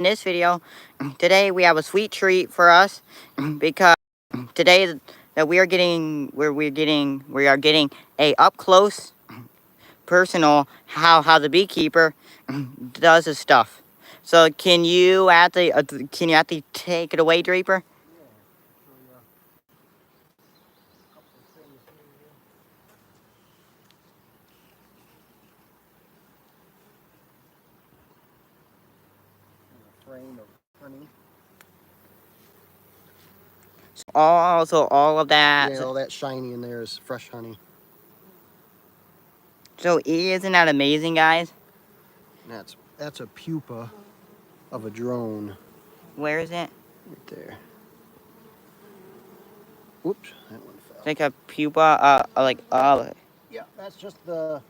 In this video, today we have a sweet treat for us because today that we are getting a up close personal how the beekeeper does his stuff. So can you actually take it away, Draper? Frame of honey. So all of that. Yeah, all that shiny in there is fresh honey. So isn't that amazing, guys? And that's a pupa of a drone. Where is it? Right there. Whoops, that one fell. It's like a pupa, Yeah, that's just it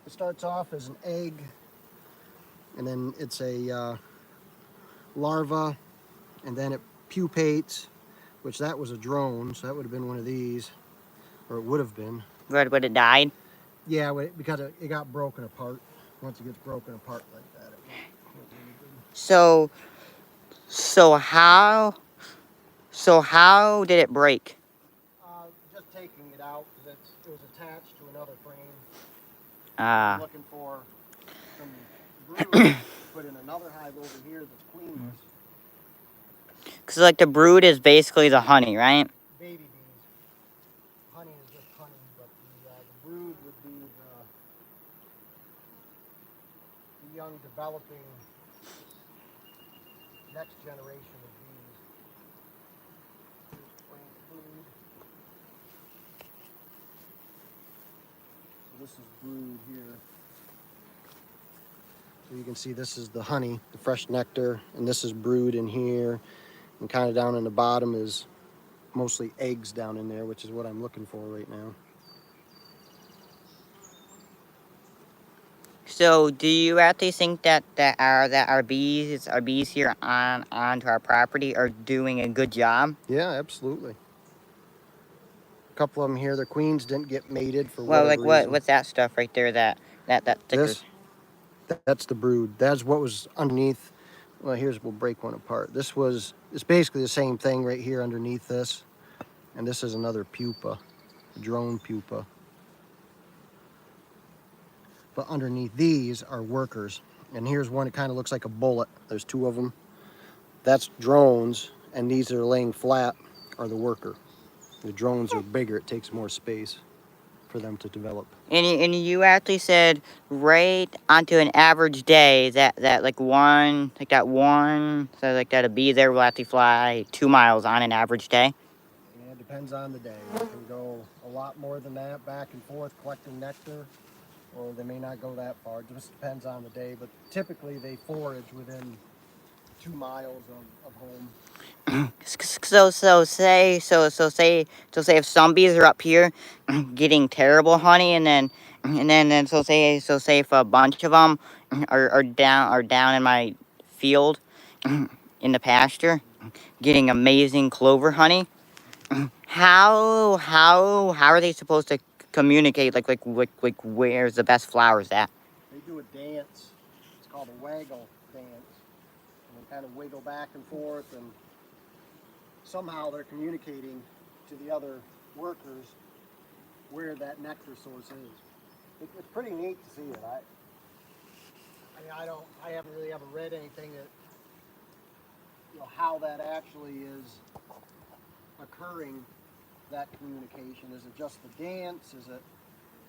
starts off as an egg, and then it's a larva, and then it pupates, which that was a drone, so that would have been one of these, or it would have been. Right when it died. Yeah, because it got broken apart. Once it gets broken apart like that, it won't do anything. So how did it break? Just taking it out because it was attached to another frame. Ah. Looking for some brood. Put in another hive over here that's queenless. Because like the brood is basically the honey, right? Baby bees. Honey is just honey, but the brood would be the young developing next generation of bees. So this is brood here. So you can see this is the honey, the fresh nectar, and this is brood in here. And kind of down in the bottom is mostly eggs down in there, which is what I'm looking for right now. So do you actually think that our bees here onto our property are doing a good job? Yeah, absolutely. A couple of them here, the queens didn't get mated for Well, whatever reason. what's that stuff right there? That stickers. That's the brood. That's what was underneath. Well, we'll break one apart. It's basically the same thing right here underneath this. And this is another pupa, a drone pupa. But underneath these are workers. And here's one that kind of looks like a bullet. There's two of them. That's drones, and these that are laying flat are the worker. The drones are bigger. It takes more space for them to develop. And you actually said right onto an average day that a bee there will actually fly 2 miles on an average day. Yeah, it depends on the day. It can go a lot more than that, back and forth collecting nectar, or they may not go that far. It just depends on the day. But typically they forage within 2 miles of home. So say if some bees are up here getting terrible honey, and then say if a bunch of them are down in my field in the pasture getting amazing clover honey, how are they supposed to communicate like where's the best flowers at? They do a dance. It's called a waggle dance, and they kind of wiggle back and forth, and somehow they're communicating to the other workers where that nectar source is. It's pretty neat to see it. I haven't really ever read anything that, how that actually is occurring, that communication. Is it just the dance? Is it,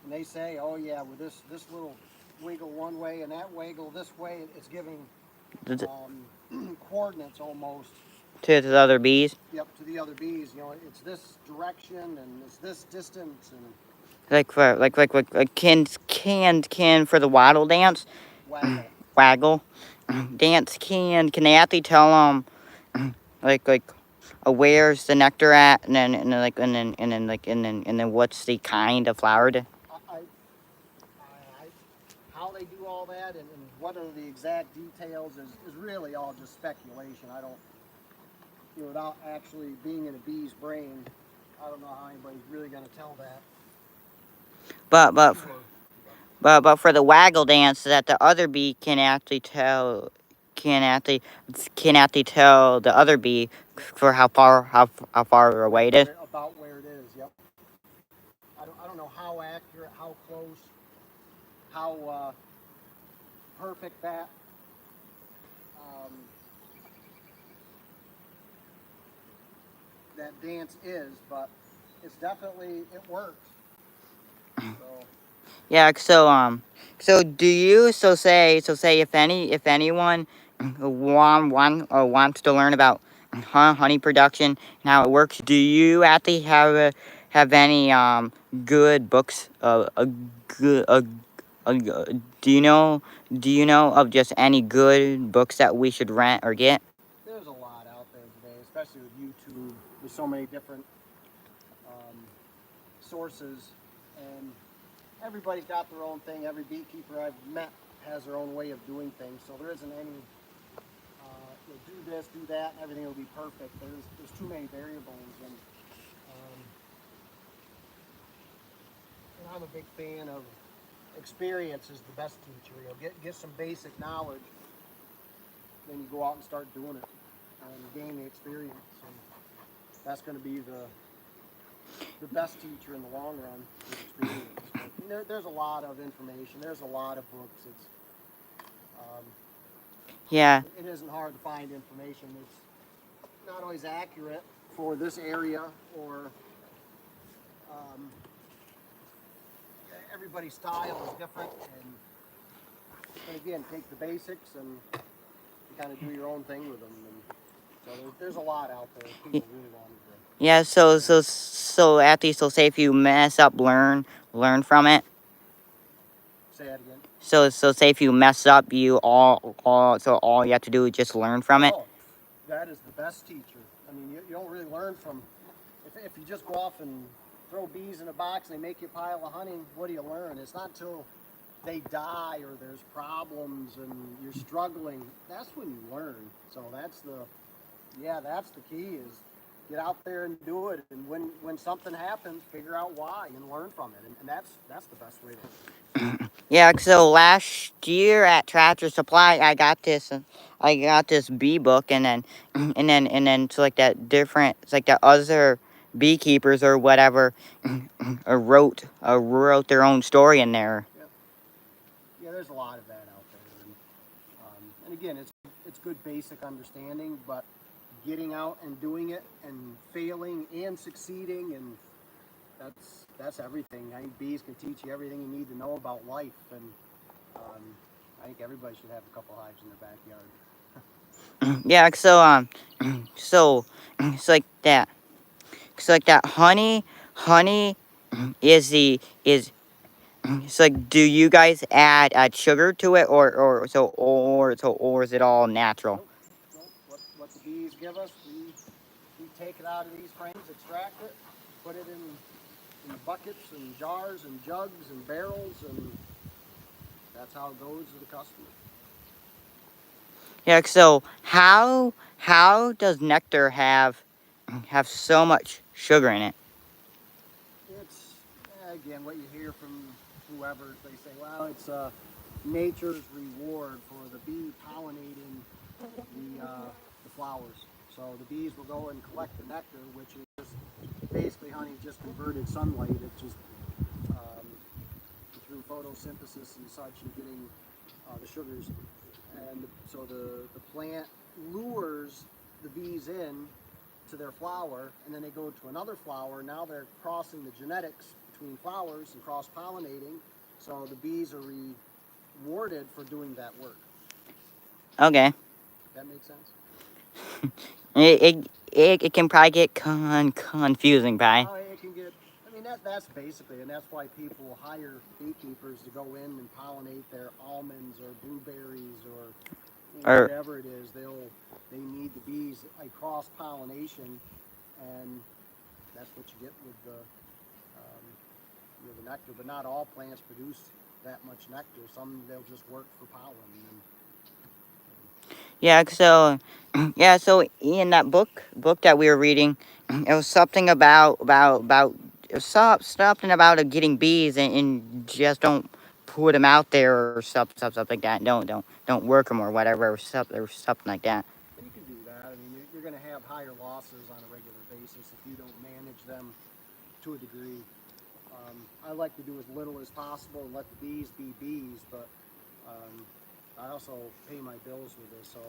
and they say, oh yeah, with this little wiggle one way and that wiggle this way, it's giving coordinates almost To the other bees? Yep, to the other bees. It's this direction and it's this distance, and Like can for the waddle dance, waggle dance, can they actually tell where's the nectar at, and then what's the kind of flower to? How they do all that and what are the exact details is really all just speculation. I don't, without actually being in a bee's brain, I don't know how anybody's really going to tell that. But for the waggle dance, that the other bee can actually tell can actually tell the other bee for how far away it is. About where it is. Yep. I don't know how accurate, how close, how perfect that dance is, but it's definitely, it works. So Yeah. So do you say if anyone wants to learn about honey production and how it works, do you actually have any good books? A good do you know of just any good books that we should rent or get? there's a lot out there today, especially with YouTube. There's so many different sources, and everybody's got their own thing. Every beekeeper I've met has their own way of doing things, so there isn't any do this, do that, and everything will be perfect. There's too many variables, and I'm a big fan of experience is the best teacher. Get some basic knowledge, then you go out and start doing it and gain the experience, and that's going to be the best teacher in the long run is experience. There's a lot of information. There's a lot of books. It's Yeah. it isn't hard to find information. It's not always accurate for this area, or everybody's style is different. And again, take the basics and you kind of do your own thing with them. And so there's a lot out there. People really want to. Yeah. So at least so say if you mess up, learn from it. Say that again. So say if you mess up, all you have to do is just learn from it. Oh, that is the best teacher. I mean, you don't really learn from, if you just go off and throw bees in a box and they make you a pile of honey, what do you learn? It's not until they die or there's problems and you're struggling, that's when you learn. So that's the key, is get out there and do it. And when something happens, figure out why and learn from it. And that's the best way to. Yeah, so last year at Tractor Supply, I got this bee book, and then it's like that different, it's like that other beekeepers or whatever wrote their own story in there. Yep. Yeah, there's a lot of that out there, and again, it's good basic understanding, but getting out and doing it and failing and succeeding, and that's everything. I think bees can teach you everything you need to know about life, and I think everybody should have a couple hives in their backyard. Yeah, so it's like that. It's like that honey is it's like, do you guys add sugar to it, or is it all natural? Nope. What the bees give us, we take it out of these frames, extract it, put it in buckets and jars and jugs and barrels, and that's how it goes to the customer. Yeah, so how does nectar have so much sugar in it? It's, again, what you hear from whoever, they say, well, it's nature's reward for the bee pollinating the flowers. So the bees will go and collect the nectar, which is just basically honey, just converted sunlight. It's just through photosynthesis and such, you're getting the sugars. And so the plant lures the bees in to their flower, and then they go to another flower. Now they're crossing the genetics between flowers and cross-pollinating, so the bees are rewarded for doing that work. Okay. That makes sense? It can probably get confusing, by. Oh, it can get, I mean, that's basically, and that's why people hire beekeepers to go in and pollinate their almonds or blueberries or whatever it is. They need the bees, like cross-pollination, and that's what you get with the nectar. But not all plants produce that much nectar. Some, they'll just work for pollen. Yeah, so in that book that we were reading, it was something about something about getting bees and just don't put them out there or stuff like that. Don't work them or whatever or something like that. And you can do that. I mean, you're going to have higher losses on a regular basis if you don't manage them to a degree. I like to do as little as possible and let the bees be bees, but I also pay my bills with this, so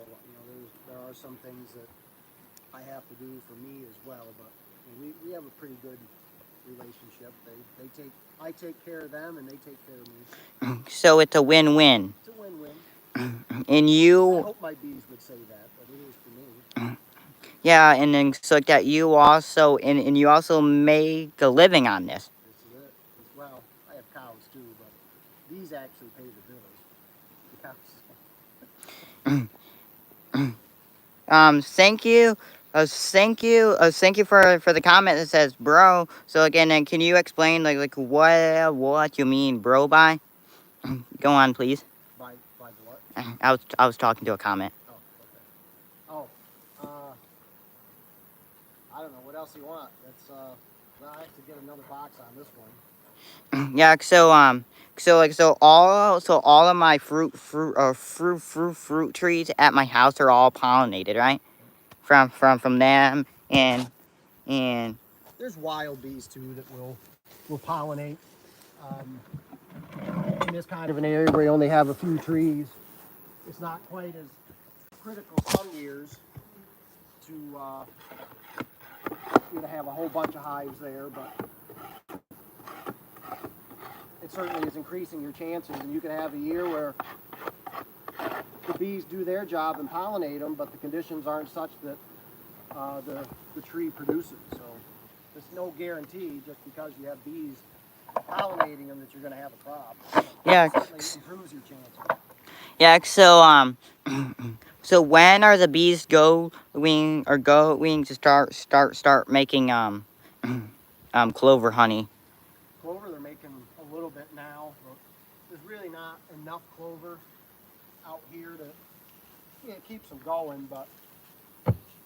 there are some things that I have to do for me as well. But we have a pretty good relationship. I take care of them, and they take care of me. So it's a win-win. It's a win-win. And I you, hope my bees would say that, but it is for me. yeah, and then so like that you also and you also make a living on this. This is it. Well, I have cows too, but these actually pay the bills. The cows. Thank you. Thank you for the comment that says bro. So again, then can you explain like what you mean bro by? Go on, please. By the what? I was talking to a comment. Oh, okay. I don't know what else you want. That's I have to get another box on this one. Yeah. So all of my fruit trees at my house are all pollinated, right? From them and There's wild bees too that will pollinate. In this kind of an area where you only have a few trees, it's not quite as critical some years to have a whole bunch of hives there, but it certainly is increasing your chances. And you can have a year where the bees do their job and pollinate them, but the conditions aren't such that the tree produces. So there's no guarantee just because you have bees pollinating them that you're going to have a crop. yeah. It certainly improves your chances. Yeah, so when are the bees going to start making clover honey? Clover, they're making a little bit now, but there's really not enough clover out here to it keeps them going. But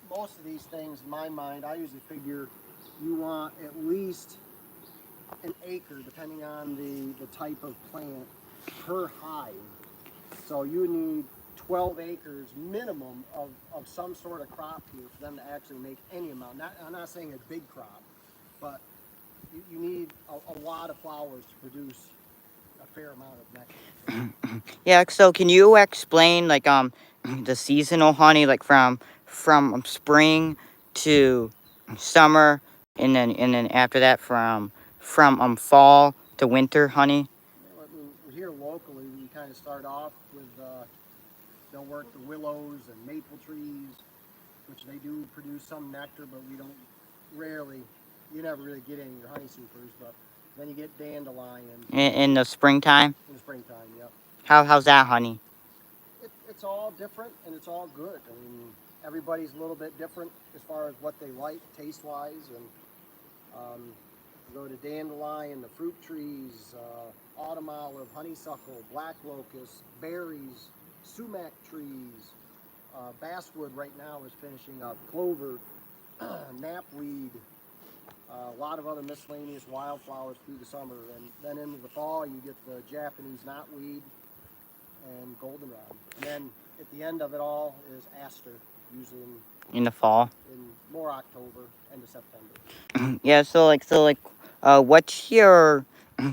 most of these things, in my mind, I usually figure you want at least an acre, depending on the type of plant, per hive. So you need 12 acres minimum of some sort of crop here for them to actually make any amount. I'm not saying a big crop, but you need a lot of flowers to produce a fair amount of nectar. Yeah, so can you explain like the seasonal honey like from spring to summer and then after that from fall to winter honey? Here locally, we kind of start off with they'll work the willows and maple trees, which they do produce some nectar, but you never really get any of your honey supers. But then you get dandelions In the springtime? in the springtime. Yep. How's that honey? It's all different and it's all good. I mean, everybody's a little bit different as far as what they like taste-wise, and go to dandelion, the fruit trees, autumn olive, honeysuckle, black locust, berries, sumac trees, basswood right now is finishing up, clover, knapweed, a lot of other miscellaneous wildflowers through the summer, and then into the fall you get the Japanese knotweed and goldenrod, and then at the end of it all is aster, usually In the fall? in more October, end of September. Yeah, so what's your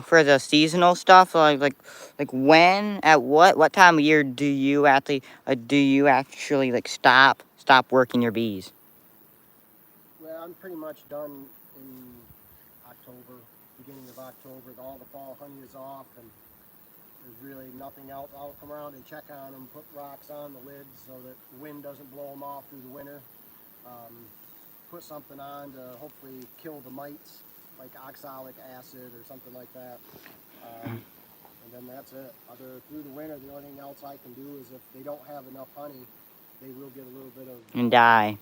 for the seasonal stuff like when at what time of year do you actually like stop working your bees? Well, I'm pretty much done in October, beginning of October. All the fall honey is off, and there's really nothing else. I'll come around and check on them, put rocks on the lids so that the wind doesn't blow them off through the winter. Put something on to hopefully kill the mites, like oxalic acid or something like that. And then that's it. Through the winter, the only thing else I can do is if they don't have enough honey, they will get a little bit of And die.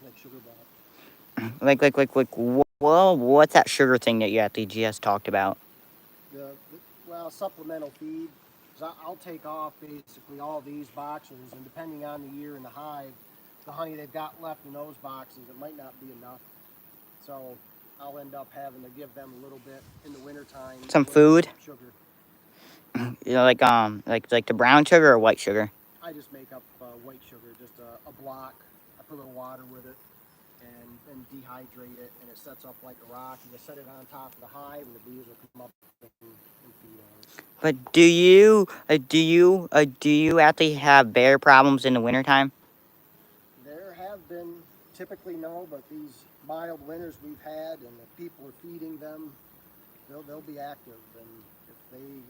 like sugar bot. Well, what's that sugar thing that you actually just talked about? Well, supplemental feed. 'Cause I'll take off basically all these boxes, and depending on the year in the hive, the honey they've got left in those boxes, it might not be enough. So I'll end up having to give them a little bit in the wintertime. Some food? Sugar. You know, like the brown sugar or white sugar? I just make up white sugar, just a block. I put a little water with it and then dehydrate it, and it sets up like a rock. You just set it on top of the hive, and the bees will come up and feed on it. But do you actually have bear problems in the wintertime? There have been, typically no, but these mild winters we've had, and if people are feeding them, they'll be active. And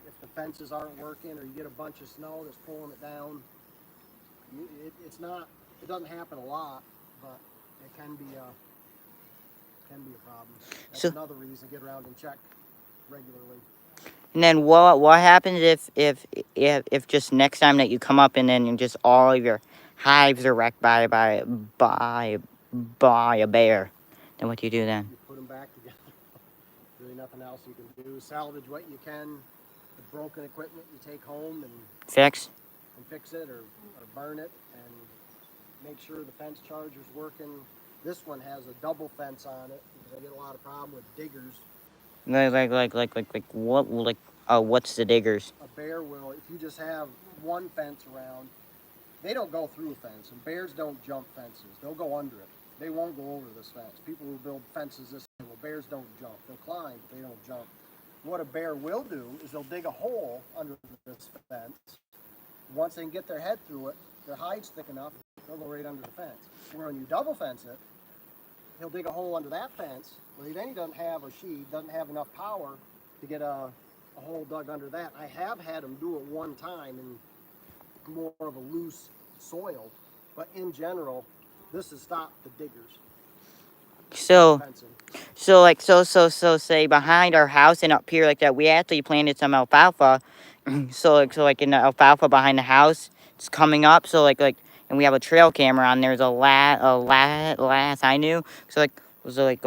if the fences aren't working, or you get a bunch of snow that's pulling it down, it doesn't happen a lot, but it can be a problem. That's So another reason to get around and check regularly. and then what happens if just next time that you come up and then just all of your hives are wrecked by a bear? Then what do you do then? You put them back together. Really nothing else you can do. Salvage what you can. The broken equipment you take home and Fix? fix it, or burn it, and make sure the fence charger's working. This one has a double fence on it because I get a lot of problem with diggers. What's the diggers? A bear will, if you just have one fence around, they don't go through a fence, and bears don't jump fences. They'll go under it. They won't go over this fence. People who build fences this way, well, bears don't jump. They'll climb, but they don't jump. What a bear will do is they'll dig a hole under this fence. Once they can get their head through it, their hide's thick enough, they'll go right under the fence. Where when you double fence it, he'll dig a hole under that fence. Well, then he doesn't have, or she doesn't have enough power to get a hole dug under that. I have had him do it one time in more of a loose soil, but in general, this has stopped the diggers So fencing. say behind our house and up here like that, we actually planted some alfalfa. So in the alfalfa behind the house, it's coming up. And we have a trail camera on. There's last I knew. So like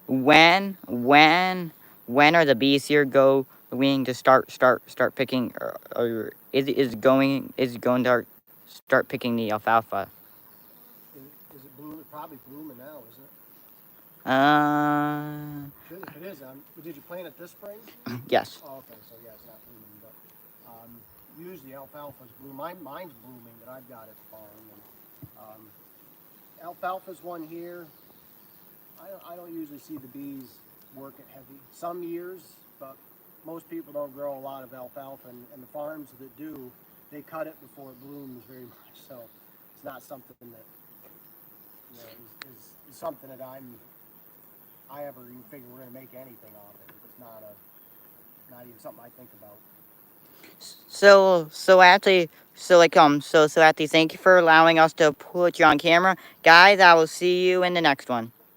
when are the bees here going to start picking, or is going to start picking the alfalfa? Is it blooming? Probably blooming now, isn't it? If it is, did you plant it this spring? Yes. Oh, okay, so yeah, it's not blooming, but usually alfalfa's bloom. Mine's blooming that I've got at the farm. And, alfalfa's one here. I don't usually see the bees work it heavy. Some years, but most people don't grow a lot of alfalfa, and the farms that do, they cut it before it blooms very much. So it's not something that is something that I ever even figure we're gonna make anything off it. It's not even something I think about. Actually, thank you for allowing us to put you on camera. Guys, I will see you in the next one.